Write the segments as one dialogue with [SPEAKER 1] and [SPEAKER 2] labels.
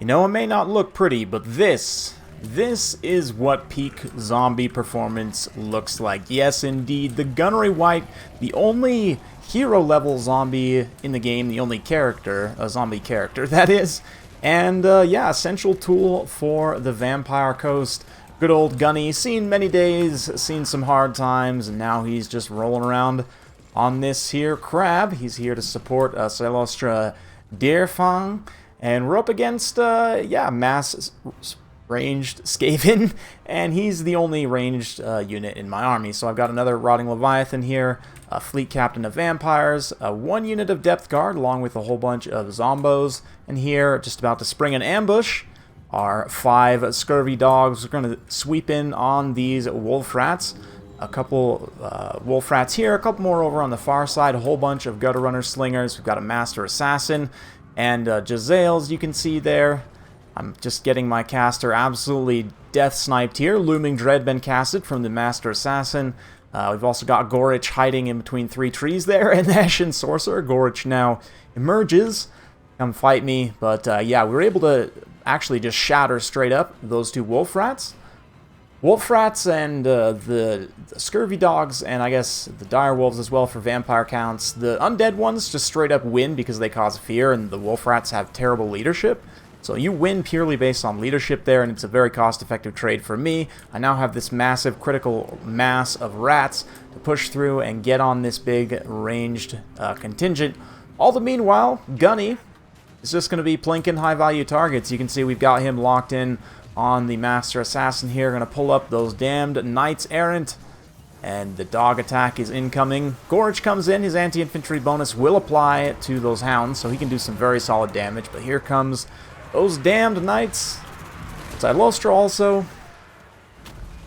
[SPEAKER 1] You know, it may not look pretty, but this is what peak zombie performance looks like. Yes, indeed, the Gunnery Wight, the only hero-level zombie in the game, the only character, a zombie character, that is. And, yeah, essential tool for the Vampire Coast. Good old Gunny, seen many days, seen some hard times, and now he's just rolling around on this here crab. He's here to support Silostra Deerfang. And we're up against, yeah, mass ranged Skaven, and he's the only ranged unit in my army. So I've got another Rotting Leviathan here, a fleet captain of vampires, one unit of depth guard, along with a whole bunch of zombos. And here, just about to spring an ambush, are 5 scurvy dogs. We're going to sweep in on these wolf rats. A couple wolf rats here, a couple more over on the far side, a whole bunch of gutter runner slingers. We've got a master assassin. And Jezzails, you can see there. I'm just getting my caster absolutely death sniped here. Looming Dread been casted from the Master Assassin. We've also got Gorich hiding in between 3 trees there. And the Ashen Sorcerer. Gorich now emerges. Come fight me. But yeah, we were able to actually just shatter straight up those 2 wolf rats. Wolf rats and the scurvy dogs, and I guess the dire wolves as well for vampire counts. The undead ones just straight up win because they cause fear, and the wolf rats have terrible leadership. So you win purely based on leadership there, and it's a very cost-effective trade for me. I now have this massive critical mass of rats to push through and get on this big ranged contingent. All the meanwhile, Gunny is just going to be plinking high-value targets. You can see we've got him locked in on the Master Assassin here. Going to pull up those damned Knights Errant. And the dog attack is incoming. Gorich comes in. His anti-infantry bonus will apply to those hounds, so he can do some very solid damage. But here comes those damned Knights. Silostra also.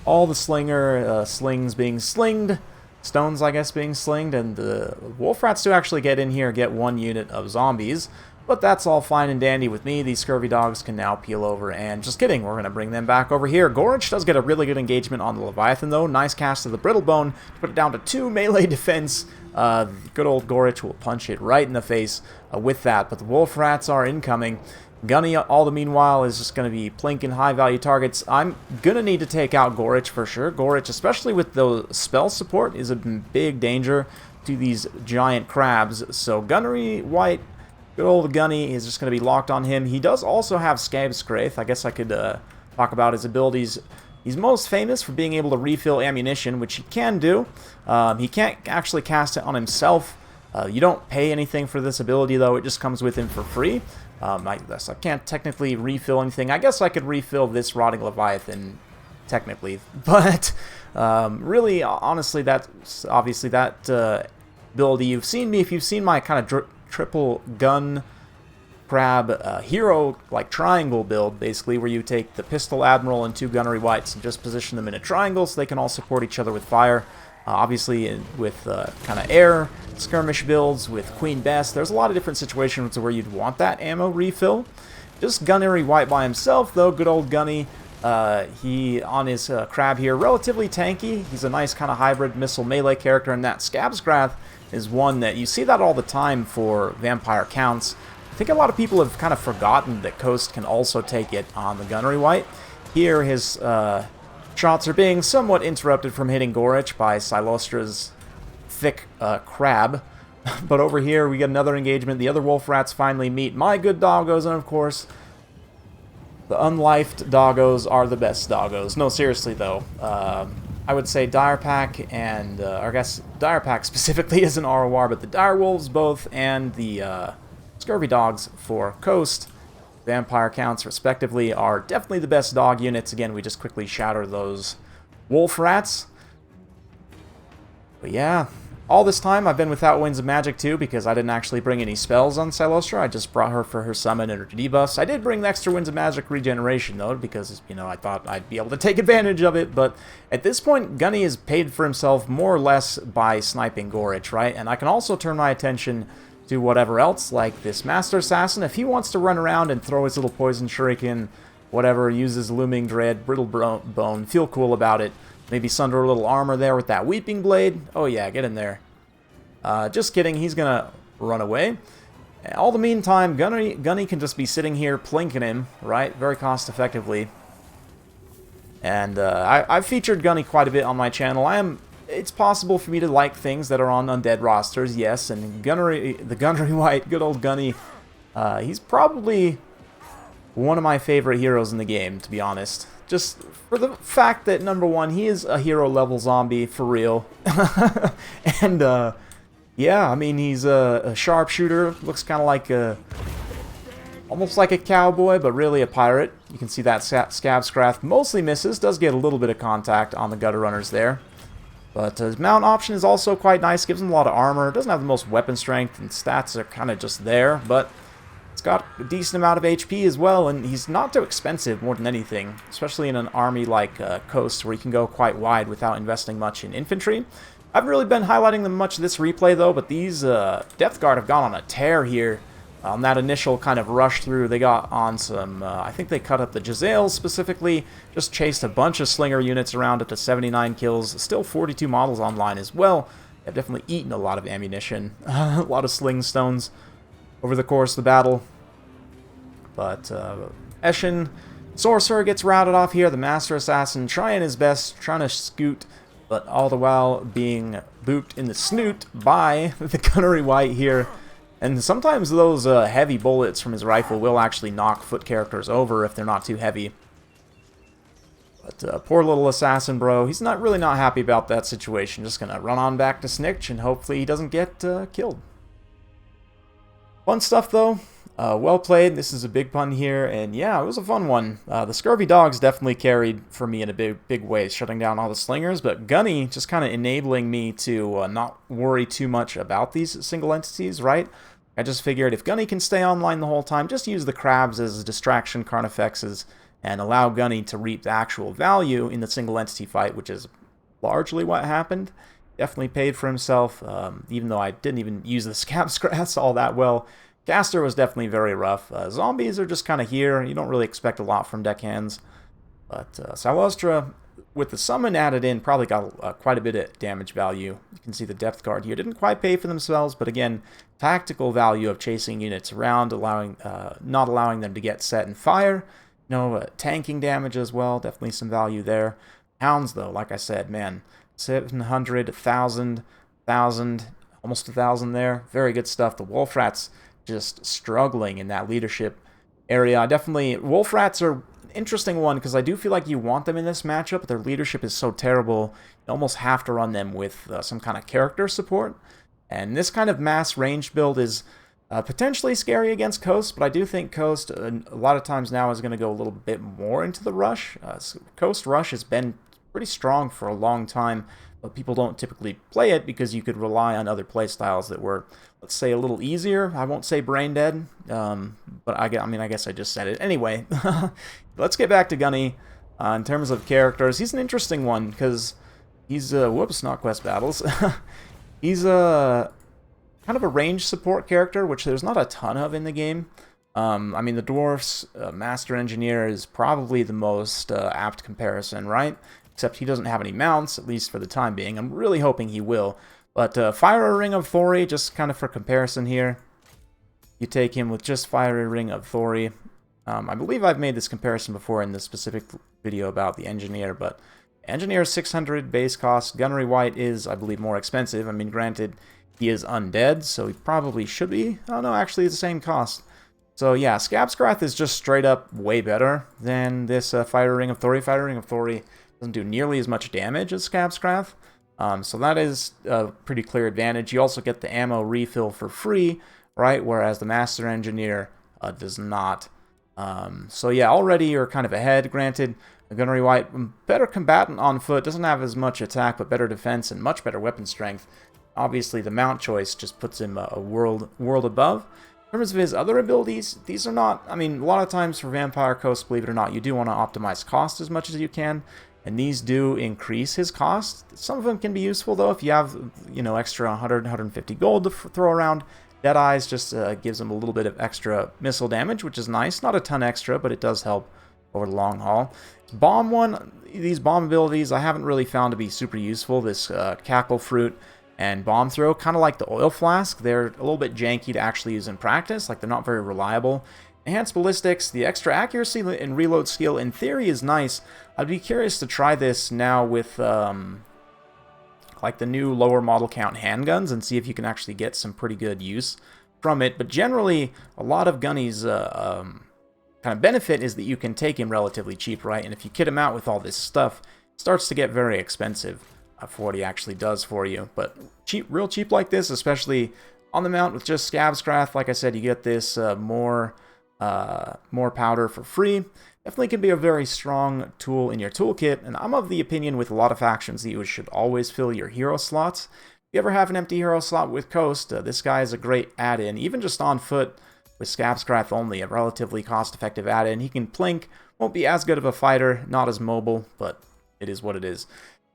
[SPEAKER 1] All the slings being slinged. Stones, I guess, being slinged. And the wolf rats do actually get in here, get 1 unit of zombies. But that's all fine and dandy with me. These scurvy dogs can now peel over, and just kidding, we're going to bring them back over here. Gorich does get a really good engagement on the Leviathan, though. Nice cast of the Brittlebone to put it down to 2 melee defense. Good old Gorich will punch it right in the face with that, but the wolf rats are incoming. Gunny, all the meanwhile, is just going to be plinking high-value targets. I'm going to need to take out Gorich for sure. Gorich, especially with the spell support, is a big danger to these giant crabs. So Gunnery, Wight, good old Gunny is just going to be locked on him. He does also have Scab Scrape. I guess I could talk about his abilities. He's most famous for being able to refill ammunition, which he can do. He can't actually cast it on himself. You don't pay anything for this ability, though. It just comes with him for free. I can't technically refill anything. I guess I could refill this Rotting Leviathan, technically. But really, honestly, that's obviously that ability. You've seen me, if you've seen my kind of triple gun crab hero like triangle build, basically, where you take the pistol admiral and 2 gunnery wights and just position them in a triangle so they can all support each other with fire. Obviously with kind of air skirmish builds with Queen Bess, there's a lot of different situations where you'd want that ammo refill. Just Gunnery Wight by himself, though, good old Gunny, he on his crab here, relatively tanky. He's a nice kind of hybrid missile melee character, and that Scabsgrath is one that you see that all the time for vampire counts. I think a lot of people have kind of forgotten that Coast can also take it on the Gunnery Wight. Here his shots are being somewhat interrupted from hitting Gorich by Silostra's thick crab. But over here we get another engagement. The other wolf rats finally meet my good doggos, and of course the unlifed doggos are the best doggos. No, seriously though. I would say Dire Pack and, I guess Dire Pack specifically is an ROR, but the Dire Wolves both and the Scurvy Dogs for Coast, Vampire counts respectively, are definitely the best dog units. Again, we just quickly shatter those Wolf Rats. But yeah, all this time I've been without Winds of Magic too, because I didn't actually bring any spells on Silostra. I just brought her for her summon and her debuffs. I did bring the extra Winds of Magic regeneration though, because, you know, I thought I'd be able to take advantage of it. But at this point, Gunny is paid for himself more or less by sniping Gorich, right? And I can also turn my attention to whatever else, like this Master Assassin. If he wants to run around and throw his little poison shuriken, whatever, uses Looming Dread, Brittle Bone, feel cool about it. Maybe sunder a little armor there with that Weeping Blade. Oh yeah, get in there. Just kidding, he's gonna run away. All the meantime, Gunny can just be sitting here plinking him, right? Very cost effectively. And I've featured Gunny quite a bit on my channel. It's possible for me to like things that are on undead rosters, yes, and the Gunnery Wight, good old Gunny, he's probably one of my favorite heroes in the game, to be honest. Just for the fact that, number one, he is a hero-level zombie, for real. And, yeah, I mean, he's a sharpshooter, looks kind of like almost like a cowboy, but really a pirate. You can see that Scab mostly misses, does get a little bit of contact on the gutter runners there. But his mount option is also quite nice, gives him a lot of armor, doesn't have the most weapon strength, and stats are kind of just there, but it's got a decent amount of HP as well, and he's not too expensive more than anything, especially in an army like Coast, where you can go quite wide without investing much in infantry. I haven't really been highlighting them much this replay, though, but these Depth Guard have gone on a tear here. On that initial kind of rush through, they got on some, I think they cut up the Jezzails specifically, just chased a bunch of Slinger units around up to 79 kills, still 42 models online as well. They've definitely eaten a lot of ammunition, a lot of sling stones over the course of the battle. But Eshin, Sorcerer gets routed off here, the Master Assassin trying his best, trying to scoot, but all the while being booped in the snoot by the Gunnery Wight here. And sometimes those heavy bullets from his rifle will actually knock foot characters over if they're not too heavy. But poor little assassin, bro. He's really not happy about that situation. Just going to run on back to Snitch, and hopefully he doesn't get killed. Fun stuff, though. Well played. This is a big pun here. And yeah, it was a fun one. The Scurvy Dogs definitely carried for me in a big way, shutting down all the Slingers. But Gunny just kind of enabling me to not worry too much about these single entities, right? I just figured if Gunny can stay online the whole time, just use the crabs as distraction carnifexes and allow Gunny to reap the actual value in the single entity fight, which is largely what happened. Definitely paid for himself, even though I didn't even use the Scabscrass all that well. Caster was definitely very rough. Zombies are just kind of here. You don't really expect a lot from deckhands. But Salustra, with the summon added in, probably got quite a bit of damage value. You can see the Depth Guard here didn't quite pay for themselves, but again, tactical value of chasing units around, not allowing them to get set and fire. Tanking damage as well, definitely some value there. Hounds, though, like I said, man, 700, 1,000, almost 1,000 there. Very good stuff. The Wolf Rats just struggling in that leadership area. Wolf Rats are interesting one because I do feel like you want them in this matchup, but their leadership is so terrible you almost have to run them with some kind of character support. And this kind of mass range build is potentially scary against Coast, but I do think Coast a lot of times now is going to go a little bit more into the rush. Coast Rush has been pretty strong for a long time, but people don't typically play it because you could rely on other playstyles that were, let's say, a little easier. I won't say brain dead, but I guess I just said it. Anyway, let's get back to Gunny. In terms of characters, he's an interesting one because he's, whoops, not quest battles. He's a kind of a range support character, which there's not a ton of in the game. The Dwarf's Master Engineer is probably the most apt comparison, right? Except he doesn't have any mounts, at least for the time being. I'm really hoping he will. But Fiery Ring of Thori, just kind of for comparison here. You take him with just Fiery Ring of Thori. I believe I've made this comparison before in the specific video about the Engineer, but Engineer is 600 base cost. Gunnery Wight is, I believe, more expensive. I mean, granted, he is undead, so he probably should be. Oh, no, actually, it's the same cost. So, yeah, Scabscrath is just straight up way better than this Fiery Ring of Thori. Fiery Ring of Thori doesn't do nearly as much damage as Scabscrath. So that is a pretty clear advantage. You also get the ammo refill for free, right? Whereas the Master Engineer does not. So yeah, already you're kind of ahead. Granted, the Gunnery Wight, better combatant on foot, doesn't have as much attack, but better defense and much better weapon strength. Obviously, the mount choice just puts him a world above. In terms of his other abilities, these are not, a lot of times for Vampire Coast, believe it or not, you do want to optimize cost as much as you can. And these do increase his cost. Some of them can be useful, though, if you have, extra 100, 150 gold to throw around. Deadeyes just gives him a little bit of extra missile damage, which is nice. Not a ton extra, but it does help over the long haul. These bomb abilities, I haven't really found to be super useful. This Cackle Fruit And bomb throw, kind of like the oil flask, they're a little bit janky to actually use in practice, like they're not very reliable. Enhanced ballistics, the extra accuracy and reload skill in theory is nice. I'd be curious to try this now with like the new lower model count handguns and see if you can actually get some pretty good use from it. But generally, a lot of Gunny's kind of benefit is that you can take him relatively cheap, right? And if you kit him out with all this stuff, it starts to get very expensive for what he actually does for you. But cheap, real cheap like this, especially on the mount with just Scav's Craft, like I said, you get this more powder for free. Definitely can be a very strong tool in your toolkit, and I'm of the opinion with a lot of factions that you should always fill your hero slots. If you ever have an empty hero slot with Coast, this guy is a great add-in, even just on foot with Scav's Craft only, a relatively cost-effective add-in. He can plink, won't be as good of a fighter, not as mobile, but it is what it is.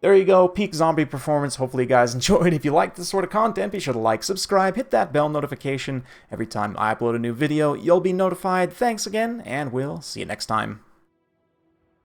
[SPEAKER 1] There you go, peak zombie performance. Hopefully you guys enjoyed. If you like this sort of content, be sure to like, subscribe, hit that bell notification. Every time I upload a new video, you'll be notified. Thanks again, and we'll see you next time.